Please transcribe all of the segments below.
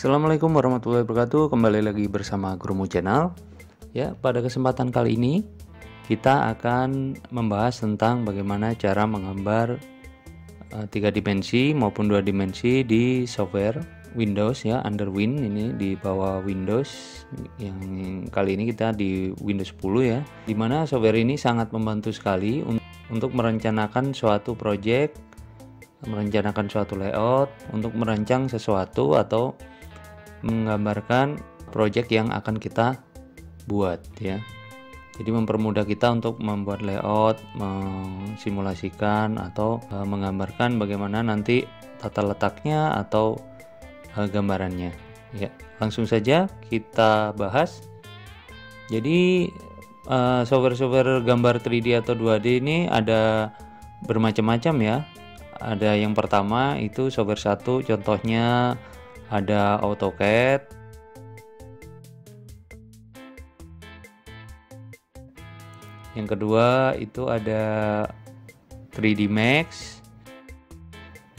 Assalamualaikum warahmatullahi wabarakatuh. Kembali lagi bersama Gurumu Channel. Ya, pada kesempatan kali ini kita akan membahas tentang bagaimana cara menggambar 3 dimensi maupun 2 dimensi di software Windows ya, Underwind ini di bawah Windows. Yang kali ini kita di Windows 10 ya. Dimana software ini sangat membantu sekali untuk merencanakan suatu project, merencanakan suatu layout, untuk merancang sesuatu atau menggambarkan project yang akan kita buat ya. Jadi mempermudah kita untuk membuat layout, mensimulasikan atau menggambarkan bagaimana nanti tata letaknya atau gambarannya ya. Langsung saja kita bahas. Jadi software-software gambar 3D atau 2D ini ada bermacam-macam ya. Ada yang pertama itu software 1, contohnya ada AutoCAD, yang kedua itu ada 3D Max,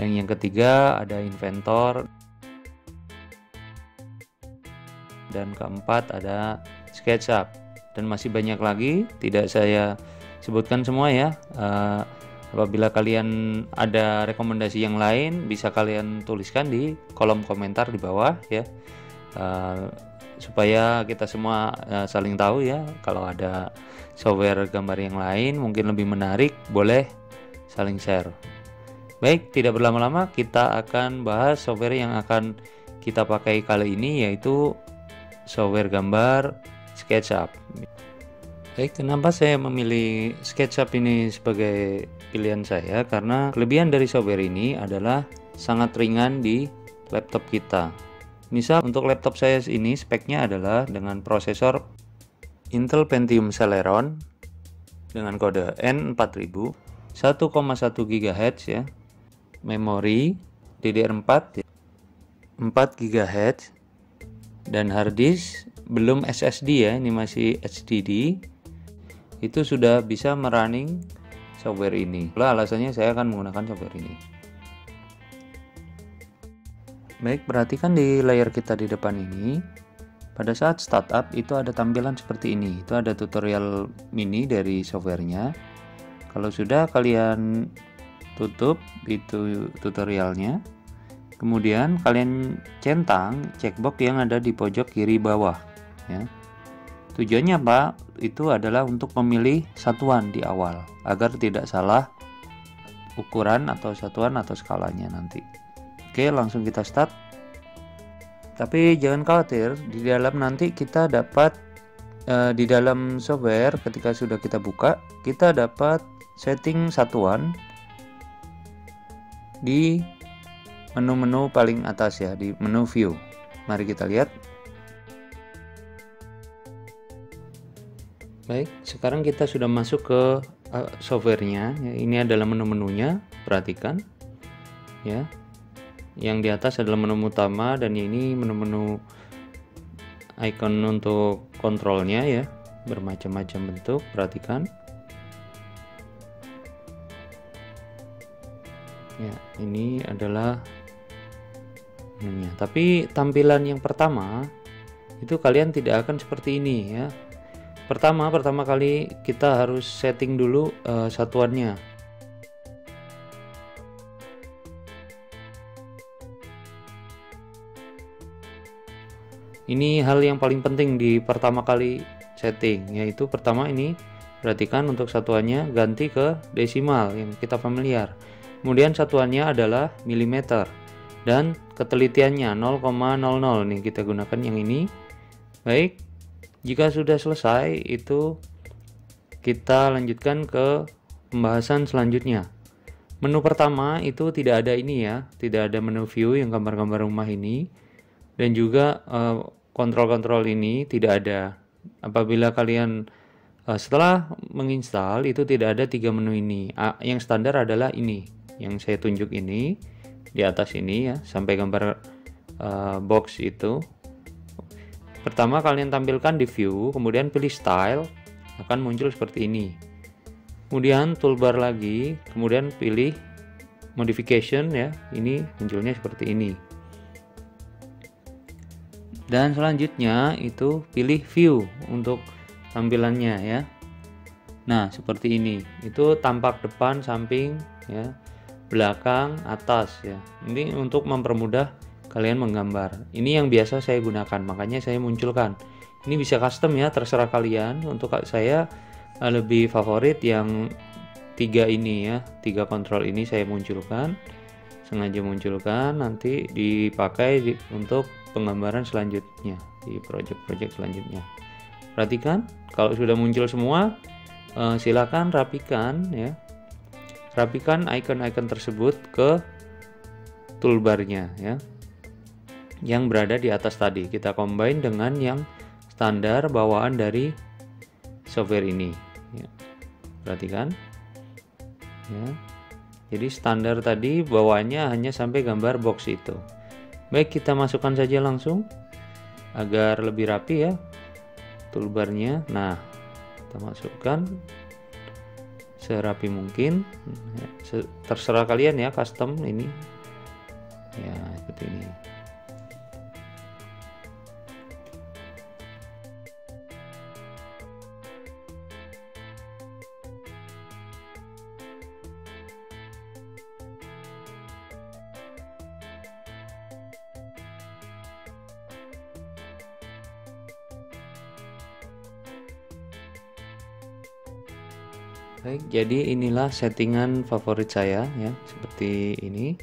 dan yang ketiga ada Inventor, dan keempat ada SketchUp, dan masih banyak lagi tidak saya sebutkan semua ya. Apabila kalian ada rekomendasi yang lain, bisa kalian tuliskan di kolom komentar di bawah ya, supaya kita semua saling tahu ya. Kalau ada software gambar yang lain mungkin lebih menarik, boleh saling share. Baik, tidak berlama-lama kita akan bahas software yang akan kita pakai kali ini, yaitu software gambar SketchUp. Baik, kenapa saya memilih SketchUp ini sebagai pilihan saya? Karena kelebihan dari software ini adalah sangat ringan di laptop kita. Misal untuk laptop saya ini speknya adalah dengan prosesor Intel Pentium Celeron dengan kode N4000, 1,1 GHz ya, memori DDR4 4 GHz, dan hard disk belum SSD ya, ini masih HDD. Itu sudah bisa merunning software ini. Alasannya saya akan menggunakan software ini. Baik, perhatikan di layar kita di depan ini. Pada saat startup itu ada tampilan seperti ini. Itu ada tutorial mini dari softwarenya. Kalau sudah kalian tutup itu tutorialnya. Kemudian kalian centang checkbox yang ada di pojok kiri bawah ya. Tujuannya apa? Itu adalah untuk memilih satuan di awal agar tidak salah ukuran atau satuan atau skalanya nanti. Oke, langsung kita start. Tapi jangan khawatir, di dalam nanti kita dapat di dalam software ketika sudah kita buka, kita dapat setting satuan di menu-menu paling atas ya, di menu view. Mari kita lihat. Baik, sekarang kita sudah masuk ke softwarenya. Ini adalah menu-menunya, perhatikan ya. Yang di atas adalah menu utama, dan ini menu-menu icon untuk kontrolnya ya, bermacam-macam bentuk, perhatikan. Ya, ini adalah menunya. Tapi tampilan yang pertama itu kalian tidak akan seperti ini ya. Pertama kali kita harus setting dulu satuannya. Ini hal yang paling penting di pertama kali setting, yaitu pertama ini perhatikan untuk satuannya ganti ke desimal yang kita familiar. Kemudian satuannya adalah milimeter dan ketelitiannya 0,00 nih, kita gunakan yang ini. Baik. Jika sudah selesai, itu kita lanjutkan ke pembahasan selanjutnya. Menu pertama itu tidak ada ini ya, tidak ada menu view yang gambar-gambar rumah ini, dan juga kontrol-kontrol ini tidak ada. Apabila kalian setelah menginstal itu tidak ada 3 menu ini. Yang standar adalah ini, yang saya tunjuk ini di atas ini ya, sampai gambar box itu. Pertama kalian tampilkan di view, kemudian pilih style, akan muncul seperti ini. Kemudian toolbar lagi, kemudian pilih modification ya, ini munculnya seperti ini. Dan selanjutnya itu pilih view untuk tampilannya ya. Nah, seperti ini. Itu tampak depan, samping ya, belakang, atas ya. Ini untuk mempermudah kalian menggambar. Ini yang biasa saya gunakan, makanya saya munculkan. Ini bisa custom ya, terserah kalian. Untuk saya lebih favorit yang 3 ini ya, 3 kontrol ini saya munculkan. Sengaja munculkan, nanti dipakai untuk penggambaran selanjutnya di project-project selanjutnya. Perhatikan, kalau sudah muncul semua, silakan rapikan ya. Rapikan icon-icon tersebut ke toolbarnya ya, yang berada di atas tadi. Kita combine dengan yang standar bawaan dari software ini ya. Perhatikan ya. Jadi standar tadi bawaannya hanya sampai gambar box itu. Baik, kita masukkan saja langsung agar lebih rapi ya toolbarnya. Nah, kita masukkan serapi mungkin, terserah kalian ya, custom ini ya, seperti ini. Baik, jadi inilah settingan favorit saya ya, seperti ini.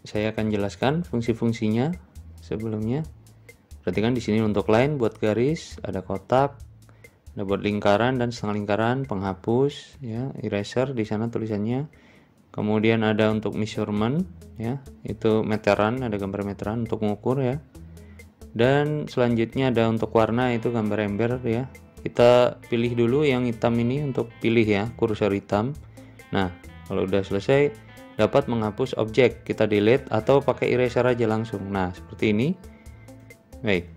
Saya akan jelaskan fungsi-fungsinya sebelumnya. Perhatikan di sini untuk line buat garis, ada kotak, ada buat lingkaran dan setengah lingkaran, penghapus ya, eraser di sana tulisannya. Kemudian ada untuk measurement ya, itu meteran, ada gambar meteran untuk mengukur ya. Dan selanjutnya ada untuk warna, itu gambar ember ya. Kita pilih dulu yang hitam ini untuk pilih ya, kursor hitam. Nah, kalau udah selesai dapat menghapus objek, kita delete atau pakai eraser aja langsung. Nah, seperti ini. Baik.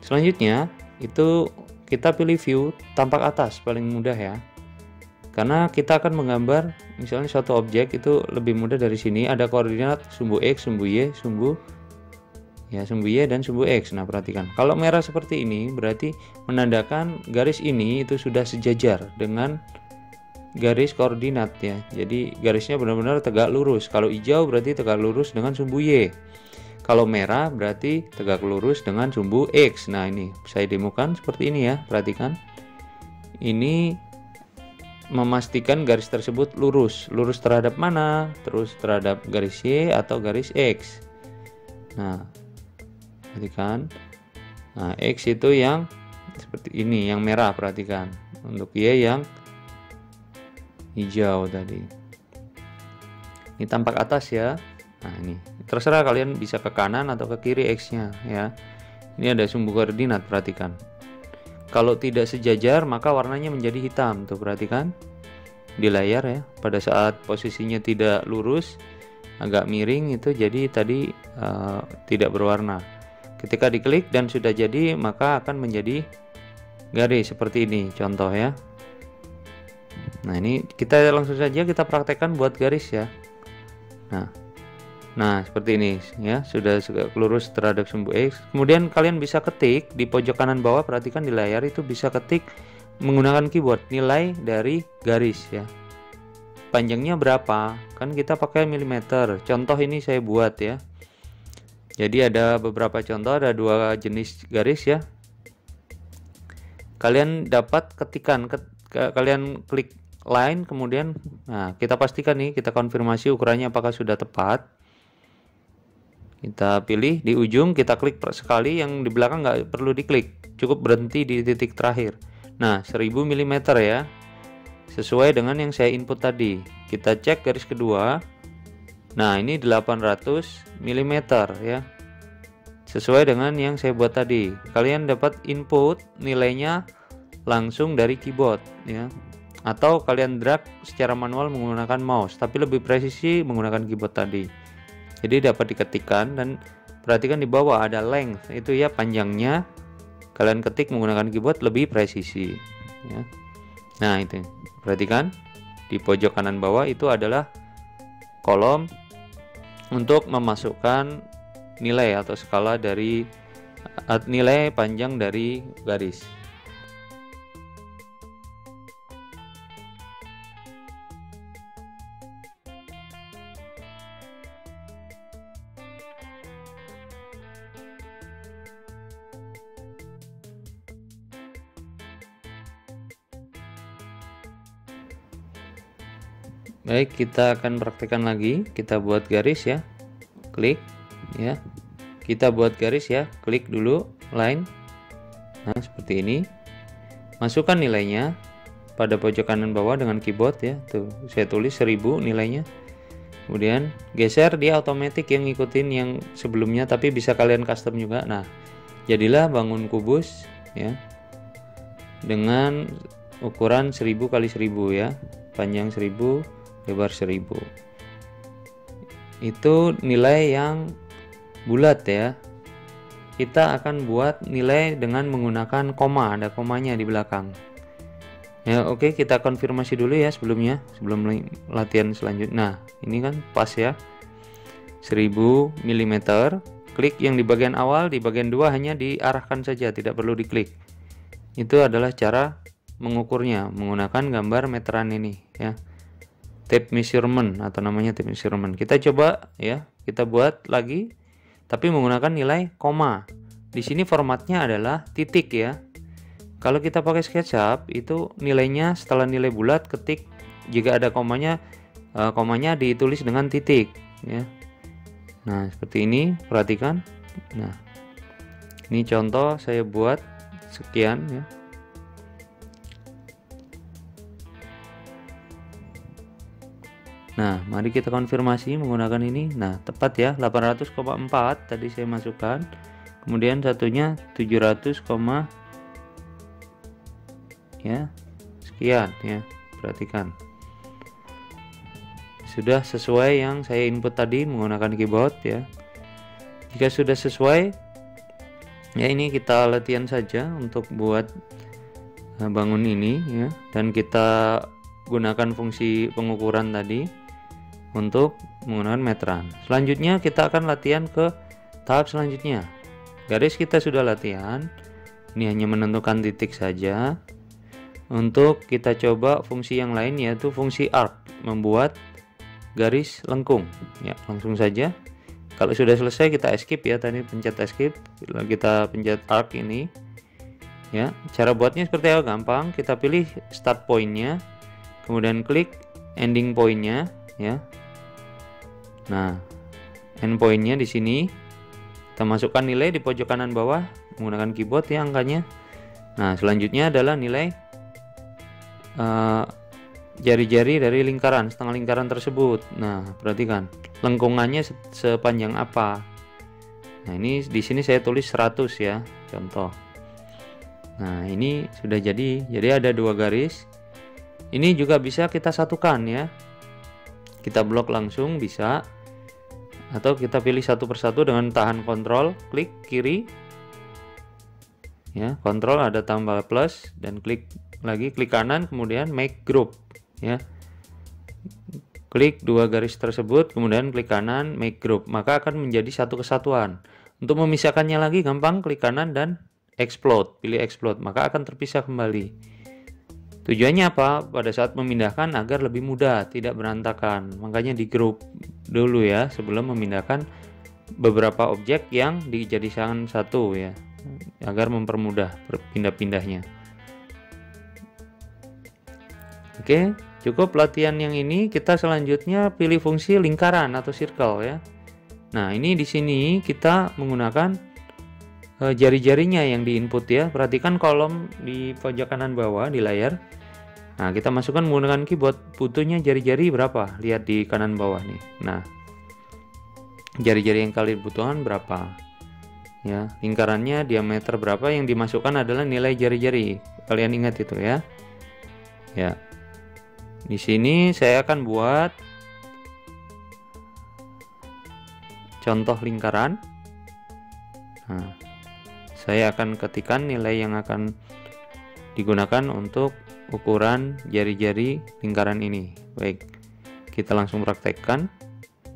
Selanjutnya itu kita pilih view tampak atas, paling mudah ya. Karena kita akan menggambar misalnya suatu objek, itu lebih mudah dari sini. Ada koordinat sumbu X, sumbu Y, sumbu Y dan sumbu X. Nah, perhatikan. Kalau merah seperti ini berarti menandakan garis ini itu sudah sejajar dengan garis koordinat ya. Jadi garisnya benar-benar tegak lurus. Kalau hijau berarti tegak lurus dengan sumbu Y. Kalau merah berarti tegak lurus dengan sumbu X. Nah, ini saya demokan seperti ini ya. Perhatikan. Ini memastikan garis tersebut lurus. Lurus terhadap mana? Terus terhadap garis Y atau garis X. Nah, perhatikan. Nah, X itu yang seperti ini, yang merah, perhatikan. Untuk Y yang hijau tadi. Ini tampak atas ya. Nah, ini terserah kalian bisa ke kanan atau ke kiri X-nya ya. Ini ada sumbu koordinat, perhatikan. Kalau tidak sejajar maka warnanya menjadi hitam. Tuh, perhatikan di layar ya. Pada saat posisinya tidak lurus, agak miring, itu jadi tadi tidak berwarna. Ketika diklik dan sudah jadi, maka akan menjadi garis seperti ini, contoh ya. Nah, ini kita langsung saja kita praktekkan buat garis ya. Nah, seperti ini ya, sudah lurus terhadap sumbu X. Kemudian kalian bisa ketik di pojok kanan bawah, perhatikan di layar itu bisa ketik menggunakan keyboard nilai dari garis ya. Panjangnya berapa? Kan kita pakai milimeter. Contoh ini saya buat ya. Jadi ada beberapa contoh, ada 2 jenis garis ya. Kalian dapat ketikan, kalian klik line, kemudian nah kita pastikan nih, kita konfirmasi ukurannya apakah sudah tepat. Kita pilih di ujung, kita klik sekali, yang di belakang nggak perlu diklik, cukup berhenti di titik terakhir. Nah, 1000 mm ya, sesuai dengan yang saya input tadi. Kita cek garis kedua. Nah, ini 800 mm ya, sesuai dengan yang saya buat tadi. Kalian dapat input nilainya langsung dari keyboard ya, atau kalian drag secara manual menggunakan mouse, tapi lebih presisi menggunakan keyboard tadi. Jadi dapat diketikkan, dan perhatikan di bawah ada length, itu ya panjangnya. Kalian ketik menggunakan keyboard lebih presisi ya. Nah, itu perhatikan di pojok kanan bawah itu adalah kolom untuk memasukkan nilai atau skala dari nilai panjang dari garis. Baik, kita akan praktekkan lagi. Kita buat garis ya, klik ya. Kita buat garis ya, klik dulu line. Nah, seperti ini. Masukkan nilainya pada pojok kanan bawah dengan keyboard ya. Tuh, saya tulis 1000 nilainya. Kemudian geser, dia otomatis yang ngikutin yang sebelumnya, tapi bisa kalian custom juga. Nah, jadilah bangun kubus ya. Dengan ukuran 1000 kali 1000 ya. Panjang 1000, lebar 1000. Itu nilai yang bulat ya. Kita akan buat nilai dengan menggunakan koma, ada komanya di belakang ya. Oke, kita konfirmasi dulu ya sebelum latihan selanjutnya. Nah, ini kan pas ya, 1000 mm. Klik yang di bagian awal, di bagian 2 hanya diarahkan saja, tidak perlu diklik. Itu adalah cara mengukurnya menggunakan gambar meteran ini ya, tape measurement atau namanya tape measurement. Kita coba ya, kita buat lagi tapi menggunakan nilai koma. Di sini formatnya adalah titik ya. Kalau kita pakai SketchUp itu nilainya setelah nilai bulat, ketik jika ada komanya, komanya ditulis dengan titik ya. Nah, seperti ini, perhatikan. Nah, ini contoh saya buat sekian ya. Nah, mari kita konfirmasi menggunakan ini. Nah, tepat ya, 800,4 tadi saya masukkan. Kemudian satunya 700, ya sekian ya. Perhatikan. Sudah sesuai yang saya input tadi menggunakan keyboard ya. Jika sudah sesuai, ya ini kita latihan saja untuk buat bangun ini ya, dan kita gunakan fungsi pengukuran tadi untuk menggunakan meteran. Selanjutnya kita akan latihan ke tahap selanjutnya. Garis kita sudah latihan, ini hanya menentukan titik saja. Untuk kita coba fungsi yang lain, yaitu fungsi arc, membuat garis lengkung ya. Langsung saja, kalau sudah selesai kita escape ya, tadi pencet escape, kita pencet arc ini ya. Cara buatnya seperti apa? Gampang, kita pilih start pointnya, kemudian klik ending pointnya ya. Nah, end pointnya di sini kita masukkan nilai di pojok kanan bawah menggunakan keyboard ya, angkanya. Nah, selanjutnya adalah nilai jari-jari dari lingkaran, setengah lingkaran tersebut. Nah, perhatikan lengkungannya sepanjang apa. Nah, ini di sini saya tulis 100 ya, contoh. Nah, ini sudah jadi ada 2 garis. Ini juga bisa kita satukan ya. Kita blok langsung bisa, atau kita pilih satu persatu dengan tahan kontrol, klik kiri ya, kontrol ada tambah plus, dan klik lagi, klik kanan, kemudian make group ya. Klik 2 garis tersebut, kemudian klik kanan make group, maka akan menjadi satu kesatuan. Untuk memisahkannya lagi gampang, klik kanan dan explode, pilih explode, maka akan terpisah kembali. Tujuannya apa? Pada saat memindahkan agar lebih mudah, tidak berantakan. Makanya di group dulu ya sebelum memindahkan beberapa objek yang dijadikan satu ya, agar mempermudah pindah-pindahnya. Oke, cukup latihan yang ini. Kita selanjutnya pilih fungsi lingkaran atau circle ya. Nah, ini di sini kita menggunakan jari-jarinya yang diinput ya. Perhatikan kolom di pojok kanan bawah di layar. Nah, kita masukkan menggunakan keyboard, butuhnya jari-jari berapa? Lihat di kanan bawah nih. Nah, jari-jari yang kalian butuhkan berapa? Ya, lingkarannya diameter berapa, yang dimasukkan adalah nilai jari-jari. Kalian ingat itu ya. Ya. Di sini saya akan buat contoh lingkaran. Nah, saya akan ketikkan nilai yang akan digunakan untuk ukuran jari-jari lingkaran ini. Baik, kita langsung praktekkan.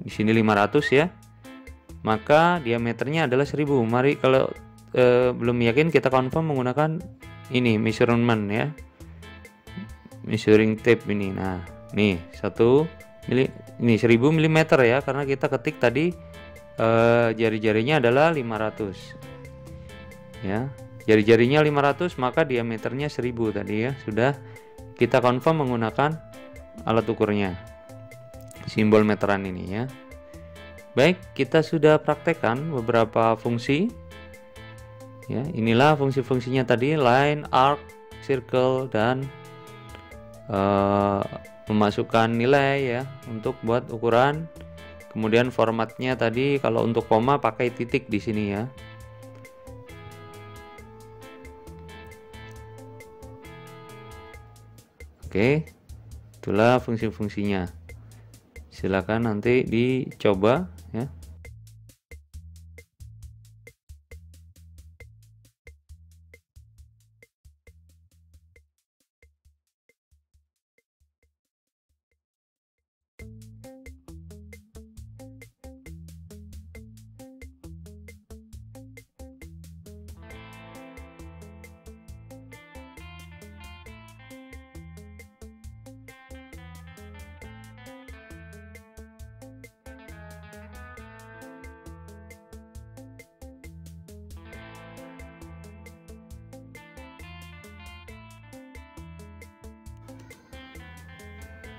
Di sini 500 ya, maka diameternya adalah 1000. Mari kalau belum yakin, kita confirm menggunakan ini measurement ya, measuring tape ini. Nah nih 1000 mm ya, karena kita ketik tadi jari-jarinya adalah 500 ya, jari-jarinya 500, maka diameternya 1000 tadi ya. Sudah kita confirm menggunakan alat ukurnya, simbol meteran ini ya. Baik, kita sudah praktekkan beberapa fungsi ya. Inilah fungsi-fungsinya tadi, line, arc, circle, dan memasukkan nilai ya untuk buat ukuran. Kemudian formatnya tadi, kalau untuk koma pakai titik di sini ya. Oke, itulah fungsi-fungsinya. Silakan nanti dicoba ya.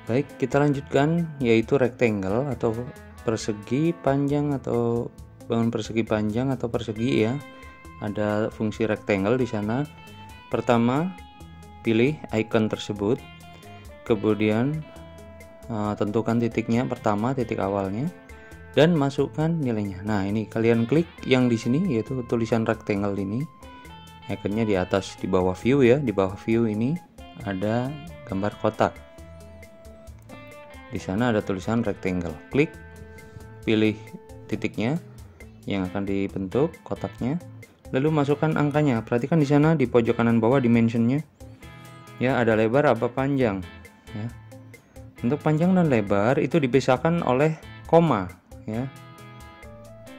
Baik, kita lanjutkan, yaitu rectangle atau persegi panjang, atau bangun persegi panjang atau persegi ya. Ada fungsi rectangle di sana. Pertama, pilih icon tersebut, kemudian tentukan titiknya, pertama titik awalnya, dan masukkan nilainya. Nah ini kalian klik yang di sini, yaitu tulisan rectangle ini, ikonnya di atas di bawah view ya. Di bawah view ini ada gambar kotak. Di sana ada tulisan rectangle. Klik, pilih titiknya yang akan dibentuk kotaknya, lalu masukkan angkanya. Perhatikan di sana di pojok kanan bawah dimensionnya ya, ada lebar apa panjang ya. Untuk panjang dan lebar itu dipisahkan oleh koma ya.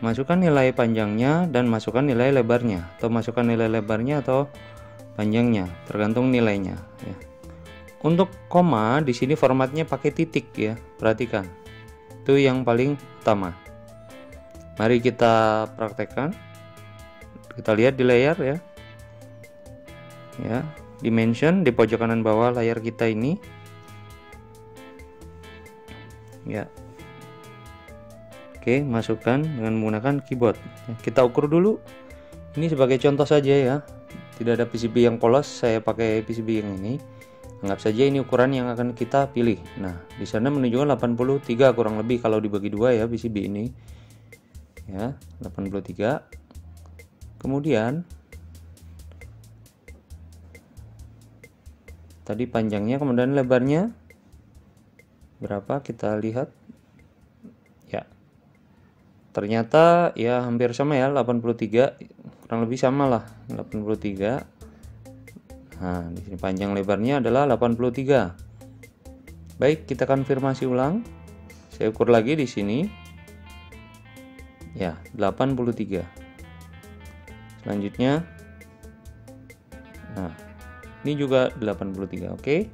Masukkan nilai panjangnya dan masukkan nilai lebarnya, atau masukkan nilai lebarnya atau panjangnya, tergantung nilainya ya. Untuk koma di sini formatnya pakai titik ya, perhatikan. Itu yang paling utama. Mari kita praktekkan. Kita lihat di layar ya. Ya, dimension di pojok kanan bawah layar kita ini. Ya. Oke, masukkan dengan menggunakan keyboard. Kita ukur dulu. Ini sebagai contoh saja ya. Tidak ada PCB yang polos, saya pakai PCB yang ini. Anggap saja ini ukuran yang akan kita pilih. Nah, di sana menunjukkan 83 kurang lebih kalau dibagi dua ya PCB ini. Ya, 83. Kemudian tadi panjangnya, kemudian lebarnya berapa kita lihat. Ya. Ternyata ya hampir sama ya, 83, kurang lebih sama lah, 83. Nah, di sini panjang lebarnya adalah 83. Baik, kita konfirmasi ulang. Saya ukur lagi di sini. Ya, 83. Selanjutnya, nah, ini juga 83. Oke.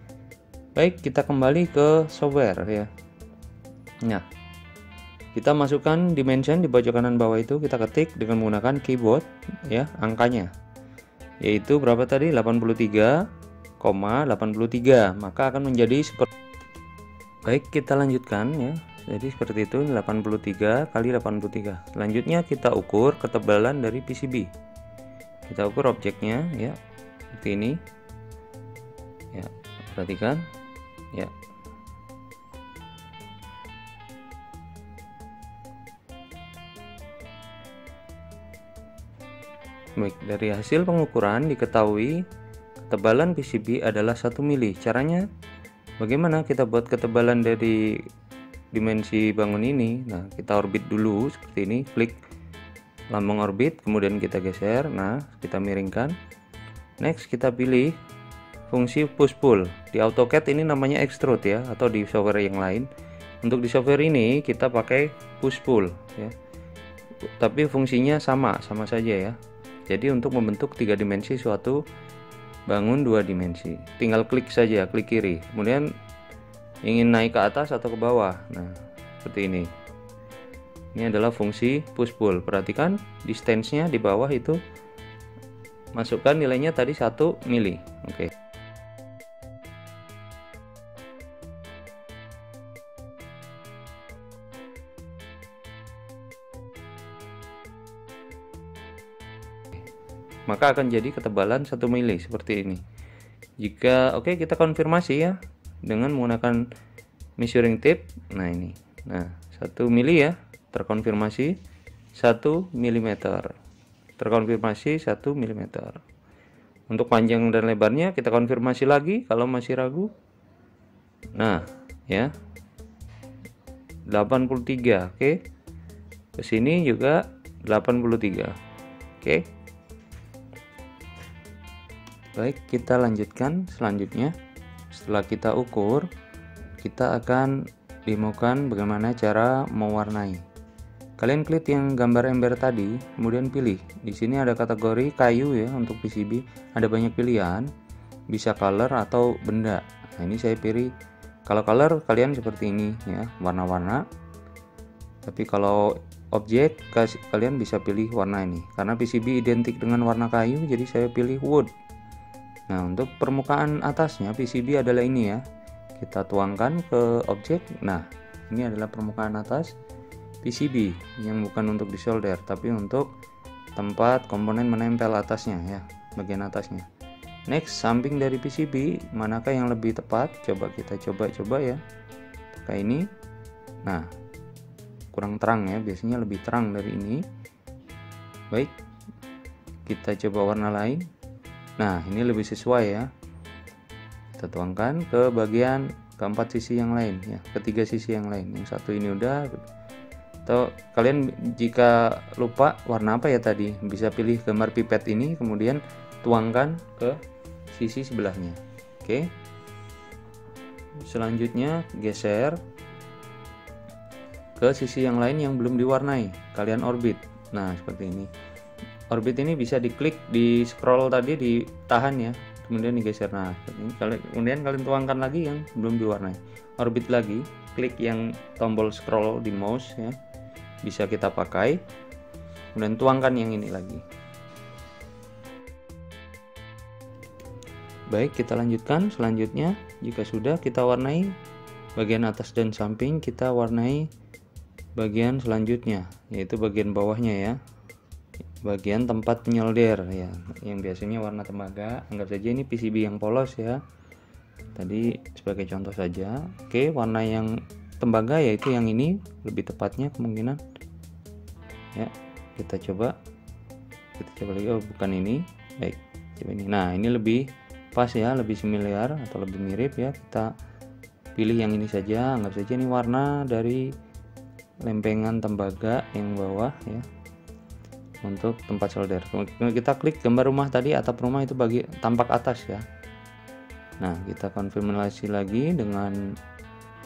Baik, kita kembali ke software ya. Nah, kita masukkan dimension di pojok kanan bawah itu, kita ketik dengan menggunakan keyboard ya, angkanya. Yaitu berapa tadi? 83,83, maka akan menjadi seperti. Baik, kita lanjutkan ya. Jadi seperti itu, 83 kali 83. Selanjutnya kita ukur ketebalan dari PCB. Kita ukur objeknya ya, seperti ini. Ya, perhatikan ya. Baik, dari hasil pengukuran diketahui ketebalan PCB adalah 1 mili. Caranya bagaimana kita buat ketebalan dari dimensi bangun ini? Nah, kita orbit dulu seperti ini, klik lambang orbit, kemudian kita geser. Nah, kita miringkan. Next, kita pilih fungsi push pull. Di AutoCAD ini namanya extrude ya, atau di software yang lain. Untuk di software ini kita pakai push pull ya. Tapi fungsinya sama saja ya. Jadi untuk membentuk 3 dimensi suatu bangun 2 dimensi, tinggal klik saja, klik kiri, kemudian ingin naik ke atas atau ke bawah. Nah, seperti ini. Ini adalah fungsi push pull. Perhatikan distance-nya di bawah itu, masukkan nilainya tadi 1 mili. Oke. Maka akan jadi ketebalan 1 mili seperti ini. Jika oke, kita konfirmasi ya dengan menggunakan measuring tape. Nah, ini. Nah, 1 mili ya, terkonfirmasi 1 mm. Terkonfirmasi 1 mm. Untuk panjang dan lebarnya kita konfirmasi lagi kalau masih ragu. Nah, ya. 83, oke. Ke sini juga 83. Oke. Baik, kita lanjutkan selanjutnya. Setelah kita ukur, kita akan demokan bagaimana cara mewarnai. Kalian klik yang gambar ember tadi, kemudian pilih. Di sini ada kategori kayu ya untuk PCB. Ada banyak pilihan, bisa color atau benda. Nah, ini saya pilih. Kalau color kalian seperti ini ya, warna-warna. Tapi kalau objek kalian bisa pilih warna ini. Karena PCB identik dengan warna kayu, jadi saya pilih wood. Nah, untuk permukaan atasnya PCB adalah ini ya. Kita tuangkan ke objek. Nah, ini adalah permukaan atas PCB yang bukan untuk disolder, tapi untuk tempat komponen menempel atasnya ya, bagian atasnya. Next, samping dari PCB, manakah yang lebih tepat? Coba kita coba ya. Kayak ini. Nah, kurang terang ya, biasanya lebih terang dari ini. Baik, kita coba warna lain. Nah, ini lebih sesuai ya. Kita tuangkan ke bagian keempat sisi yang lain ya, ketiga sisi yang lain. Yang satu ini udah. Atau kalian jika lupa warna apa ya tadi, bisa pilih gambar pipet ini, kemudian tuangkan ke sisi sebelahnya. Oke. Selanjutnya geser ke sisi yang lain yang belum diwarnai. Kalian orbit. Nah, seperti ini. Orbit ini bisa diklik, di scroll tadi, ditahan ya, kemudian digeser. Nah, kemudian kalian tuangkan lagi yang belum diwarnai. Orbit lagi, klik yang tombol scroll di mouse ya, bisa kita pakai. Kemudian tuangkan yang ini lagi. Baik, kita lanjutkan. Selanjutnya, jika sudah kita warnai bagian atas dan samping, kita warnai bagian selanjutnya, yaitu bagian bawahnya ya, bagian tempat penyolder ya, yang biasanya warna tembaga. Anggap saja ini PCB yang polos ya, tadi sebagai contoh saja. Oke, warna yang tembaga yaitu yang ini, lebih tepatnya kemungkinan ya. Kita coba lagi. Oh, bukan ini. Baik, coba ini. Nah, ini lebih pas ya, lebih similar atau lebih mirip ya. Kita pilih yang ini saja. Anggap saja ini warna dari lempengan tembaga yang bawah ya, untuk tempat solder. Kita klik gambar rumah tadi, atap rumah itu bagi tampak atas ya. Nah, kita konfirmasi lagi dengan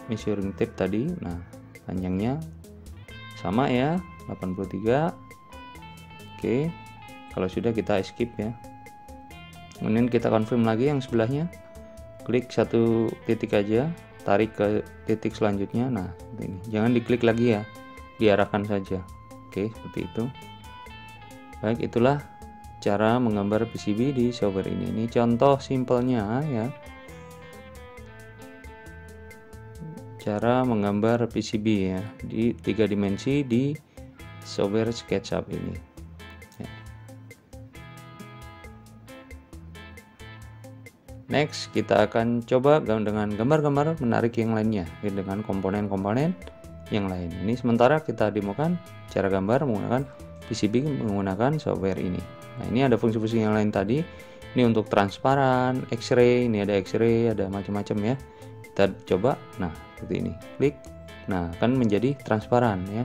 measuring tape tadi. Nah, panjangnya sama ya, 83. Oke, kalau sudah kita skip ya. Kemudian kita confirm lagi yang sebelahnya. Klik satu titik aja, tarik ke titik selanjutnya. Nah, ini jangan diklik lagi ya, diarahkan saja. Oke, seperti itu. Baik, itulah cara menggambar PCB di software ini. Ini contoh simpelnya ya, cara menggambar PCB ya di 3 dimensi di software SketchUp ini ya. Next, kita akan coba dengan gambar-gambar menarik yang lainnya dengan komponen-komponen yang lain. Ini sementara kita demokan cara gambar menggunakan PCB menggunakan software ini. Nah, ini ada fungsi-fungsi yang lain tadi. Ini untuk transparan, X-ray, ini ada X-ray, ada macam-macam ya. Kita coba. Nah, seperti ini. Klik. Nah, akan menjadi transparan ya.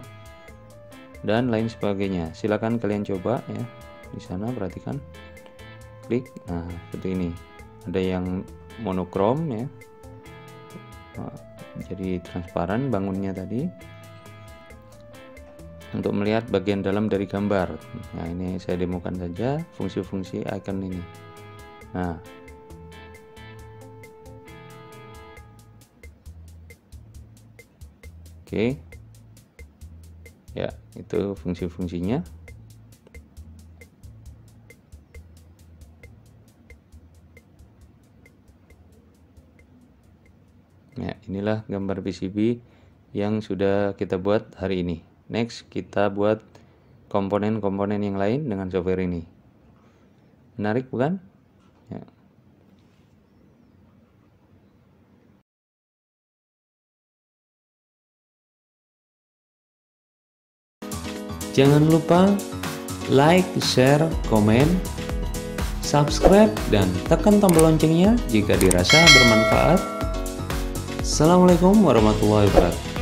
Dan lain sebagainya. Silakan kalian coba ya. Di sana perhatikan. Klik. Nah, seperti ini. Ada yang monokrom ya. Nah, jadi transparan bangunnya tadi. untuk melihat bagian dalam dari gambar. Nah, ini saya demokan saja fungsi-fungsi icon ini. Nah, oke. Ya, itu fungsi-fungsinya. Ya, inilah gambar PCB yang sudah kita buat hari ini. Next, kita buat komponen-komponen yang lain dengan software ini. Menarik bukan? Ya. Jangan lupa like, share, komen, subscribe, dan tekan tombol loncengnya jika dirasa bermanfaat. Assalamualaikum warahmatullahi wabarakatuh.